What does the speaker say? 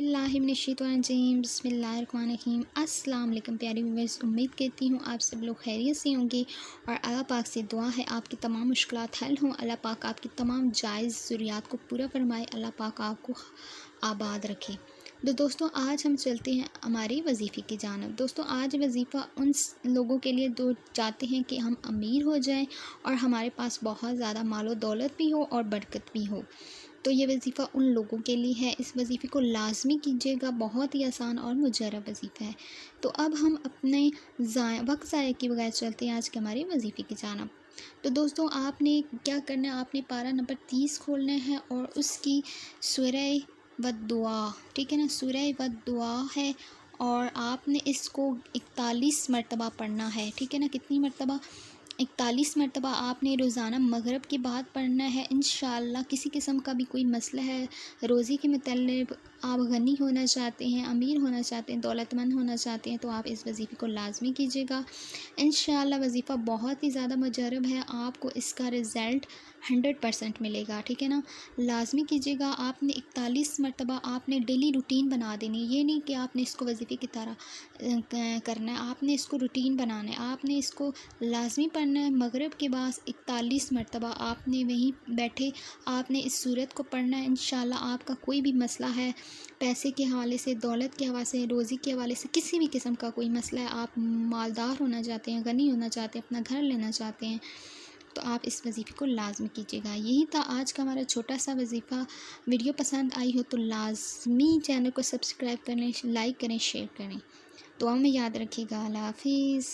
बिस्मिल्लाह मिनश शैतानिर रजीम बिस्मिल्लाहिर्रहमानिर्रहीम। अस्सलाम वालेकुम प्यारे व्यूअर्स, उम्मीद करती हूँ आप सब लोग खैरियत से होंगे और अल्लाह पाक से दुआ है आपकी तमाम मुश्किलात हल हों। अल्लाह पाक आपकी तमाम जायज़ ज़रूरियात को पूरा फरमाए। अल्लाह पाक आपको आबाद रखे। तो दोस्तों आज हम चलते हैं हमारे वजीफ़े की जानब। दोस्तों आज वजीफ़ा उन लोगों के लिए दो चाहते हैं कि हम अमीर हो जाएं और हमारे पास बहुत ज़्यादा मालो दौलत भी हो और बरकत भी हो। तो ये वजीफ़ा उन लोगों के लिए है। इस वजीफ़े को लाजमी कीजिएगा, बहुत ही आसान और मुजर्रब वजीफ़ा है। तो अब हम अपने वक्त ज़ाया किए बगैर चलते हैं आज के हमारे वजीफ़े की जानब। तो दोस्तों आपने क्या करना है, आपने पारा नंबर 30 खोलना है और उसकी सूरह वद्दुआ, ठीक है ना, सूरह वद्दुआ है और आपने इसको 41 मरतबा पढ़ना है, ठीक है ना। कितनी मरतबा? 41 मरतबा आपने रोज़ाना मगरिब के बाद पढ़ना है। इंशाअल्लाह किसी किस्म का भी कोई मसला है रोज़ी के मुतल्लिक़, आप गनी होना चाहते हैं, अमीर होना चाहते हैं, दौलतमंद होना चाहते हैं, तो आप इस वजीफ़े को लाजमी कीजिएगा। इंशाअल्लाह वजीफ़ा बहुत ही ज़्यादा मुजर्रब है, आपको इसका रिज़ल्ट 100% मिलेगा, ठीक है ना। लाजमी कीजिएगा। आपने 41 मरतबा आपने डेली रूटीन बना देनी। ये नहीं कि आपने इसको वजीफ़े की तरह करना है, आपने इसको रूटीन बनाना है। आपने इसको लाजमी पढ़ना है। मगरिब के बाद 41 मरतबा आपने वहीं बैठे आपने इस सूरत को पढ़ना है। इंशाअल्लाह आपका कोई भी मसला है पैसे के हवाले से, दौलत के हवाले से, रोज़ी के हवाले से, किसी भी किस्म का कोई मसला है, आप मालदार होना चाहते हैं, गनी होना चाहते हैं, अपना घर लेना चाहते हैं, तो आप इस वजीफ़े को लाजमी कीजिएगा। यही था आज का हमारा छोटा सा वजीफ़ा। वीडियो पसंद आई हो तो लाजमी चैनल को सब्सक्राइब करें, लाइक करें, शेयर करें। दुआ में याद रखिएगा। अल्लाह हाफ़िज़।